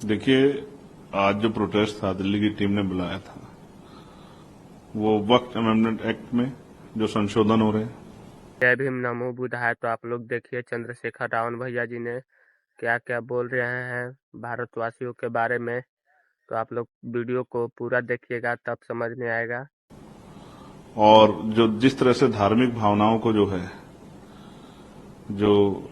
देखिए, आज जो प्रोटेस्ट था दिल्ली की टीम ने बुलाया था, वो वक्त अमेंडमेंट एक्ट में जो संशोधन हो रहे हैं। जय भीम नमो बुद्धाय। तो आप लोग देखिए चंद्रशेखर रावण भैया जी ने क्या क्या बोल रहे हैं भारतवासियों के बारे में। तो आप लोग वीडियो को पूरा देखिएगा तब समझ में आएगा। और जो जिस तरह से धार्मिक भावनाओं को जो है, जो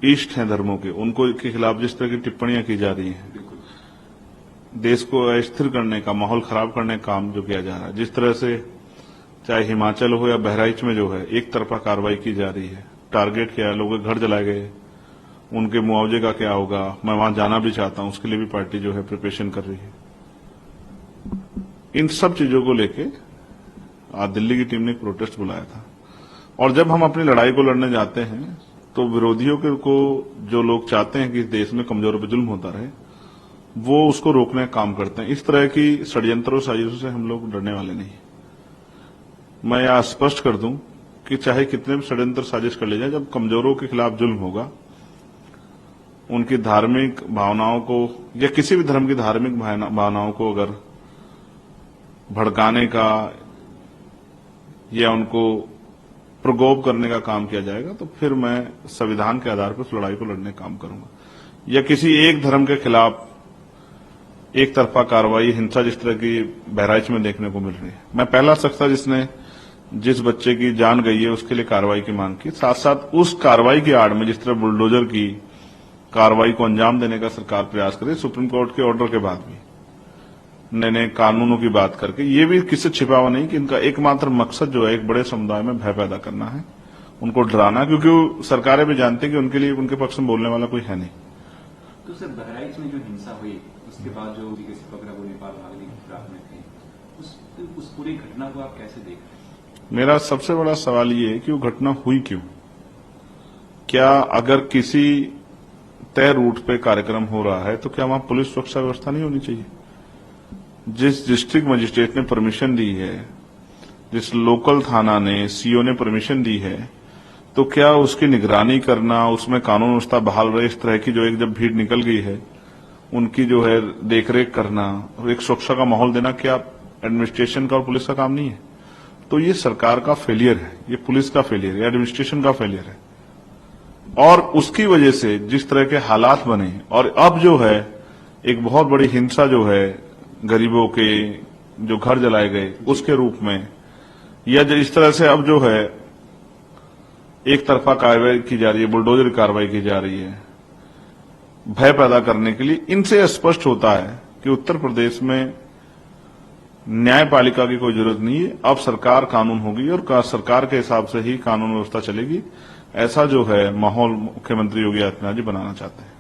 ईष्ट हैं धर्मों के, उनको के खिलाफ जिस तरह की टिप्पणियां की जा रही हैं, देश को अस्थिर करने का, माहौल खराब करने का काम जो किया जा रहा है, जिस तरह से चाहे हिमाचल हो या बहराइच में जो है एक तरफा कार्रवाई की जा रही है, टारगेट किया, लोगों के घर जलाए गए, उनके मुआवजे का क्या होगा, मैं वहां जाना भी चाहता हूं, उसके लिए भी पार्टी जो है प्रिपरेशन कर रही है। इन सब चीजों को लेके आज दिल्ली की टीम ने एक प्रोटेस्ट बुलाया था। और जब हम अपनी लड़ाई को लड़ने जाते हैं तो विरोधियों के को जो लोग चाहते हैं कि इस देश में कमजोरों पर जुल्म होता रहे, वो उसको रोकने का काम करते हैं। इस तरह की षड्यंत्र और साजिशों से हम लोग डरने वाले नहीं। मैं यह स्पष्ट कर दूं कि चाहे कितने भी षड्यंत्र साजिश कर ले जाए, जब कमजोरों के खिलाफ जुल्म होगा, उनकी धार्मिक भावनाओं को या किसी भी धर्म की धार्मिक भावनाओं को अगर भड़काने का या उनको प्रकोप करने का काम किया जाएगा, तो फिर मैं संविधान के आधार पर उस लड़ाई को लड़ने का काम करूंगा। या किसी एक धर्म के खिलाफ एक तरफा कार्रवाई, हिंसा जिस तरह की बहराइच में देखने को मिल रही है, मैं पहला शख्स था जिसने जिस बच्चे की जान गई है उसके लिए कार्रवाई की मांग की। साथ साथ उस कार्रवाई की आड़ में जिस तरह बुलडोजर की कार्रवाई को अंजाम देने का सरकार प्रयास करे, सुप्रीम कोर्ट के ऑर्डर के बाद भी नए नए कानूनों की बात करके, ये भी किससे छिपा हुआ नहीं कि इनका एकमात्र मकसद जो है एक बड़े समुदाय में भय पैदा करना है, उनको डराना, क्योंकि सरकारें भी जानती हैं कि उनके लिए उनके पक्ष में बोलने वाला कोई है नहीं। तो सर, बहराइच में जो हिंसा हुई उसके बाद जो वगैरह वो नेपाल भागने की फिराक में थे, उस पूरी घटना को आप कैसे देख रहे हैं? मेरा सबसे बड़ा सवाल ये है कि वो घटना हुई क्यों? क्या अगर किसी तय रूट पे कार्यक्रम हो रहा है तो क्या वहां पुलिस सुरक्षा व्यवस्था नहीं होनी चाहिए? जिस डिस्ट्रिक्ट मजिस्ट्रेट ने परमिशन दी है, जिस लोकल थाना ने, सीओ ने परमिशन दी है, तो क्या उसकी निगरानी करना, उसमें कानून व्यवस्था बहाल रहे, इस तरह की जो एक जब भीड़ निकल गई है उनकी जो है देखरेख करना और एक सुरक्षा का माहौल देना, क्या एडमिनिस्ट्रेशन का और पुलिस का काम नहीं है? तो ये सरकार का फेलियर है, ये पुलिस का फेलियर है, एडमिनिस्ट्रेशन का फेलियर है। और उसकी वजह से जिस तरह के हालात बने, और अब जो है एक बहुत बड़ी हिंसा जो है गरीबों के जो घर जलाए गए उसके रूप में, या जो इस तरह से अब जो है एक तरफा कार्रवाई की जा रही है, बुलडोजर कार्रवाई की जा रही है भय पैदा करने के लिए, इनसे स्पष्ट होता है कि उत्तर प्रदेश में न्यायपालिका की कोई जरूरत नहीं है। अब सरकार कानून होगी और सरकार के हिसाब से ही कानून व्यवस्था चलेगी। ऐसा जो है माहौल मुख्यमंत्री योगी आदित्यनाथ जी बनाना चाहते हैं।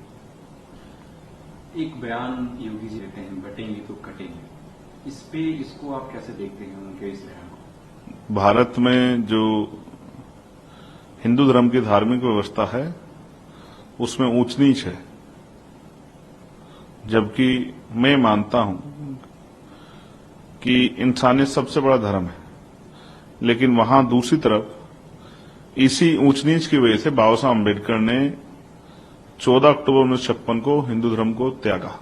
एक बयान योगी जी देते हैं, बटेंगे तो कटेंगे, इसको आप कैसे देखते हैं उनके इस बयान को? भारत में जो हिंदू धर्म की धार्मिक व्यवस्था है उसमें ऊंच नीच है, जबकि मैं मानता हूं कि इंसानियत सबसे बड़ा धर्म है। लेकिन वहां दूसरी तरफ इसी ऊंच नीच की वजह से बाबा साहब अम्बेडकर ने 14 अक्टूबर 1956 को हिंदू धर्म को त्यागा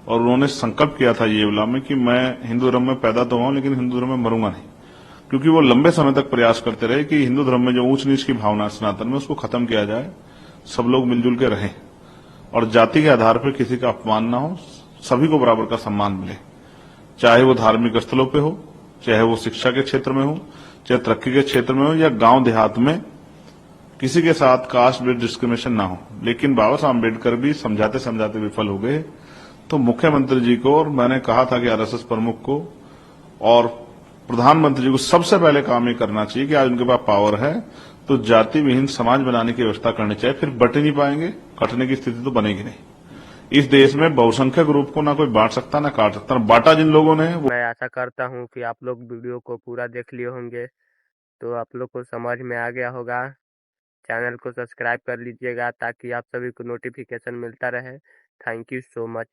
और उन्होंने संकल्प किया था ये वाला में कि मैं हिंदू धर्म में पैदा तो हुआ लेकिन हिंदू धर्म में मरूंगा नहीं। क्योंकि वो लंबे समय तक प्रयास करते रहे कि हिंदू धर्म में जो ऊंच नीच की भावना सनातन में, उसको खत्म किया जाए, सब लोग मिलजुल के रहें और जाति के आधार पर किसी का अपमान ना हो, सभी को बराबर का सम्मान मिले, चाहे वो धार्मिक स्थलों पे हो, चाहे वो शिक्षा के क्षेत्र में हो, चाहे तरक्की के क्षेत्र में हो, या गांव देहात में किसी के साथ कास्ट बेस्ड डिस्क्रिमिनेशन ना हो। लेकिन बाबा साहब अम्बेडकर भी समझाते समझाते विफल हो गए। तो मुख्यमंत्री जी को, और मैंने कहा था कि आरएसएस प्रमुख को और प्रधानमंत्री जी को सबसे पहले काम ये करना चाहिए कि आज उनके पास पावर है तो जाति विहीन समाज बनाने की व्यवस्था करनी चाहिए। फिर बट ही नहीं पाएंगे, कटने की स्थिति तो बनेगी नहीं। इस देश में बहुसंख्यक रूप को ना कोई बांट सकता ना काट सकता, बांटा जिन लोगों ने मैं आशा करता हूँ कि आप लोग वीडियो को पूरा देख लिए होंगे तो आप लोग को समझ में आ गया होगा। चैनल को सब्सक्राइब कर लीजिएगा ताकि आप सभी को नोटिफिकेशन मिलता रहे। Thank you so much.